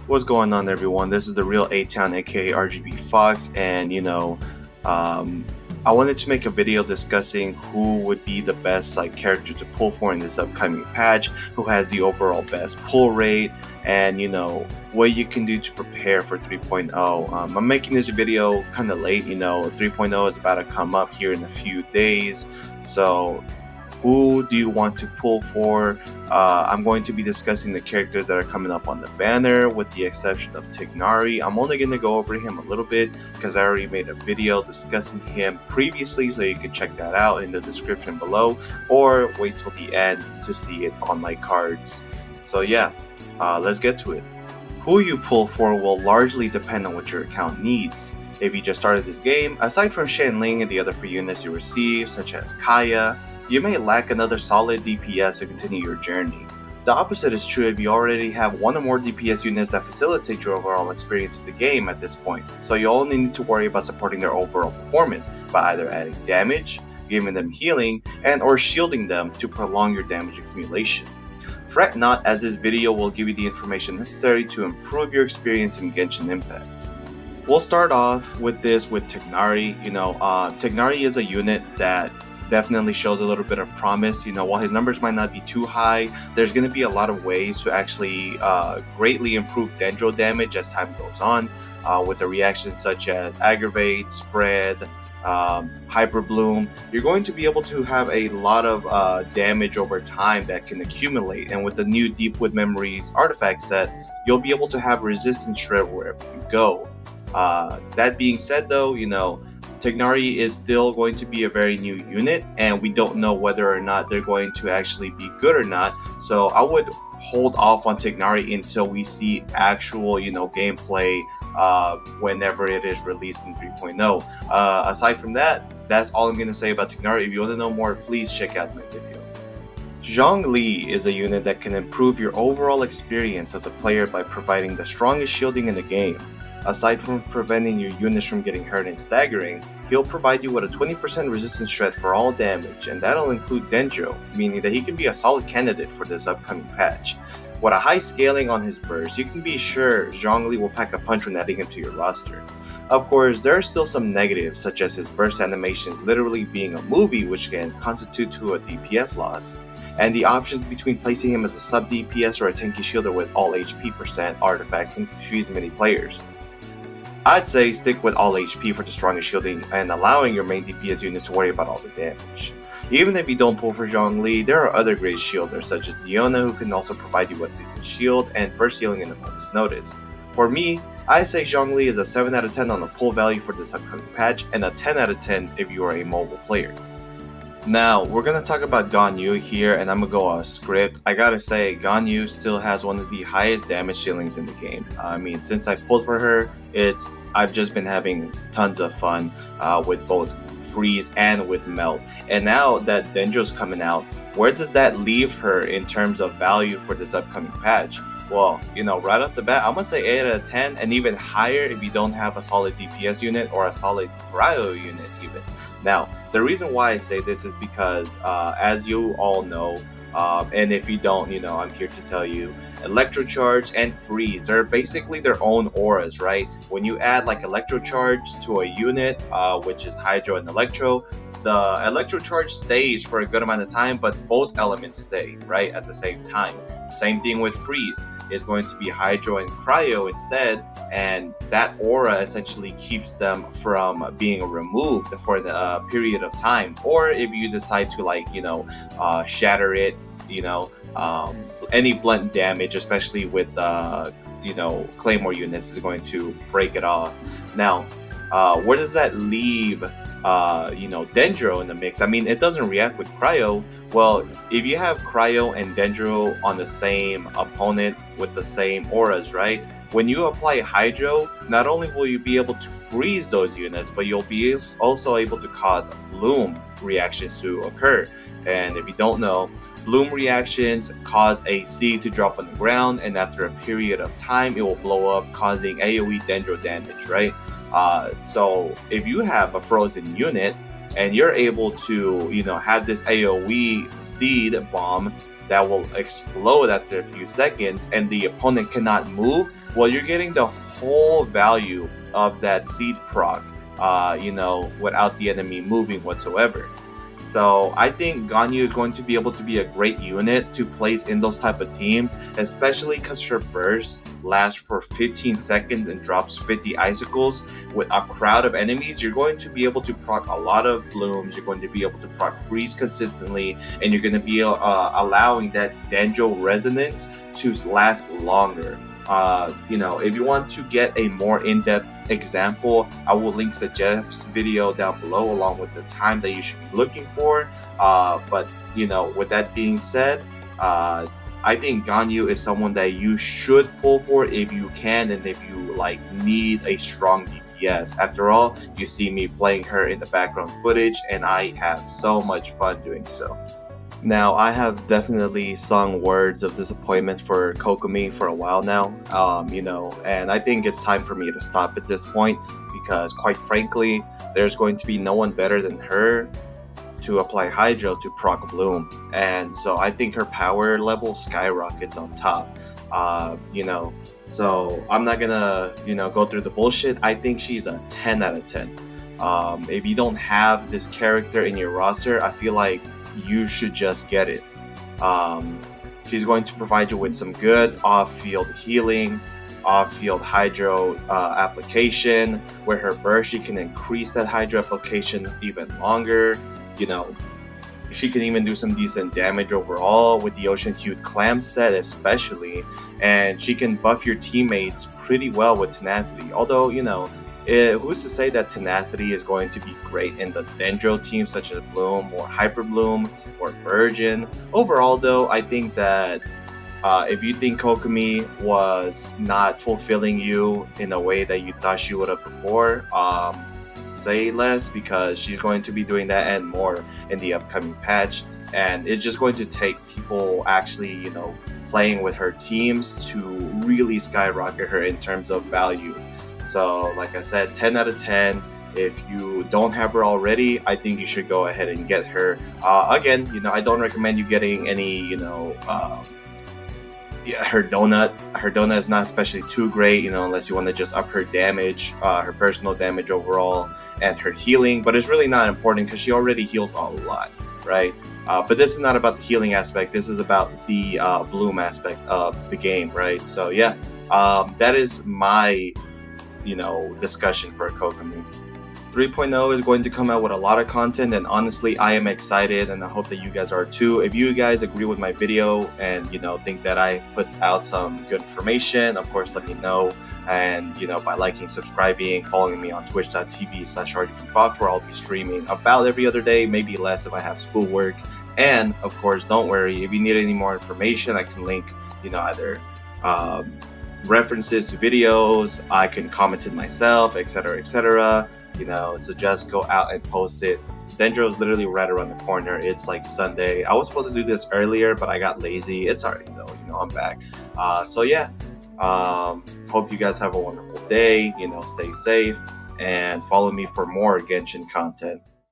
What's going on, everyone? This is the real A-Town, aka RGB Fox, and um, I wanted to make a video discussing who would be the best character to pull for in this upcoming patch, who has the overall best pull rate, and what you can do to prepare for 3.0. I'm making this video kind of late. 3.0 is about to come up here in a few days, so who do you want to pull for? I'm going to be discussing the characters that are coming up on the banner, with the exception of Tignari. I'm only going to go over him a little bit because I already made a video discussing him previously, so you can check that out in the description below, or wait till the end to see it on my cards. So yeah, let's get to it. Who you pull for will largely depend on what your account needs. If you just started this game, aside from Shenling and the other free units you receive, such as Kaya, you may lack another solid DPS to continue your journey. The opposite is true if you already have one or more DPS units that facilitate your overall experience of the game at this point, so you only need to worry about supporting their overall performance by either adding damage, giving them healing, and or shielding them to prolong your damage accumulation. Fret not, as this video will give you the information necessary to improve your experience in Genshin Impact. We'll start off with Tignari. Tignari is a unit that definitely shows a little bit of promise. While his numbers might not be too high, there's going to be a lot of ways to actually greatly improve Dendro damage as time goes on, with the reactions such as Aggravate, Spread, Hyper Bloom. You're going to be able to have a lot of damage over time that can accumulate, and with the new Deepwood Memories artifact set, you'll be able to have resistance shred wherever you go. That being said, though, Tignari is still going to be a very new unit, and we don't know whether or not they're going to actually be good or not. So I would hold off on Tignari until we see actual, gameplay whenever it is released in 3.0. Aside from that, that's all I'm going to say about Tignari. If you want to know more, please check out my video. Zhongli is a unit that can improve your overall experience as a player by providing the strongest shielding in the game. Aside from preventing your units from getting hurt and staggering, he'll provide you with a 20% resistance shred for all damage, and that'll include Dendro, meaning that he can be a solid candidate for this upcoming patch. With a high scaling on his burst, you can be sure Zhongli will pack a punch when adding him to your roster. Of course, there are still some negatives, such as his burst animations literally being a movie, which can constitute to a DPS loss, and the options between placing him as a sub DPS or a tanky shielder with all HP percent artifacts can confuse many players. I'd say stick with all HP for the strongest shielding and allowing your main DPS units to worry about all the damage. Even if you don't pull for Zhongli, there are other great shielders such as Diona, who can also provide you with decent shield and burst healing in a moment's notice. For me, I say Zhongli is a 7 out of 10 on the pull value for this upcoming patch, and a 10 out of 10 if you are a mobile player. Now, we're going to talk about Ganyu here, and I'm going to go off script. I gotta say, Ganyu still has one of the highest damage ceilings in the game. Since I pulled for her, I've just been having tons of fun with both Freeze and with Melt. And now that Dendro's coming out, where does that leave her in terms of value for this upcoming patch? Well, right off the bat, I'm going to say 8 out of 10, and even higher if you don't have a solid DPS unit or a solid cryo unit even. Now, the reason why I say this is because, as you all know, and if you don't, I'm here to tell you, Electrocharge and Freeze, they're basically their own auras, right? When you add Electrocharge to a unit, which is Hydro and Electro, the Electrocharge stays for a good amount of time, but both elements stay, right, at the same time. Same thing with Freeze. It's going to be Hydro and Cryo instead, and that aura essentially keeps them from being removed for the period of time. Or if you decide to shatter it, any blunt damage, especially with Claymore units, is going to break it off. Now, where does that leave Dendro in the mix? It doesn't react with Cryo. Well, if you have Cryo and Dendro on the same opponent with the same auras, right? When you apply Hydro, not only will you be able to freeze those units, but you'll be also able to cause Bloom reactions to occur. And if you don't know, Bloom reactions cause a seed to drop on the ground, and after a period of time, it will blow up, causing AoE Dendro damage, right? So if you have a frozen unit and you're able to, have this AoE seed bomb that will explode after a few seconds and the opponent cannot move, well, you're getting the whole value of that seed proc, without the enemy moving whatsoever. So I think Ganyu is going to be able to be a great unit to place in those type of teams, especially because her burst lasts for 15 seconds and drops 50 icicles. With a crowd of enemies, you're going to be able to proc a lot of blooms, you're going to be able to proc freeze consistently, and you're going to be allowing that Dendro resonance to last longer. If you want to get a more in-depth example, I will link to Jeff's video down below along with the time that you should be looking for. But with that being said, I think Ganyu is someone that you should pull for if you can and if you need a strong DPS. After all, you see me playing her in the background footage and I have so much fun doing so. Now, I have definitely sung words of disappointment for Kokomi for a while now, and I think it's time for me to stop at this point because, quite frankly, there's going to be no one better than her to apply Hydro to proc Bloom, and so I think her power level skyrockets on top. So I'm not gonna, go through the bullshit. I think she's a 10 out of 10. If you don't have this character in your roster, I feel like you should just get it. She's going to provide you with some good off-field healing, off-field hydro application, where her burst, she can increase that hydro application even longer. She can even do some decent damage overall with the Ocean Hued Clam set especially, and she can buff your teammates pretty well with Tenacity. Although, who's to say that Tenacity is going to be great in the Dendro teams such as Bloom or Hyper Bloom or Virgin? Overall, though, I think that if you think Kokomi was not fulfilling you in a way that you thought she would have before, say less, because she's going to be doing that and more in the upcoming patch. And it's just going to take people actually, playing with her teams to really skyrocket her in terms of value. So, like I said, 10 out of 10. If you don't have her already, I think you should go ahead and get her. Again, I don't recommend you getting any, her donut. Her donut is not especially too great, unless you want to just up her damage, her personal damage overall, and her healing. But it's really not important because she already heals a lot, right? But this is not about the healing aspect. This is about the bloom aspect of the game, right? So yeah, that is my discussion for Kokomi. 3.0 is going to come out with a lot of content, and honestly, I am excited, and I hope that you guys are too. If you guys agree with my video and think that I put out some good information, of course, let me know. And by liking, subscribing, following me on twitch.tv/RGBFox, where I'll be streaming about every other day, maybe less if I have schoolwork. And of course, don't worry, if you need any more information, I can link either references to videos, I can comment it myself, etc. So just go out and post it. Dendro is literally right around the corner. It's like Sunday. I was supposed to do this earlier, but I got lazy. It's alright though, I'm back. So yeah, hope you guys have a wonderful day. Stay safe and follow me for more Genshin content.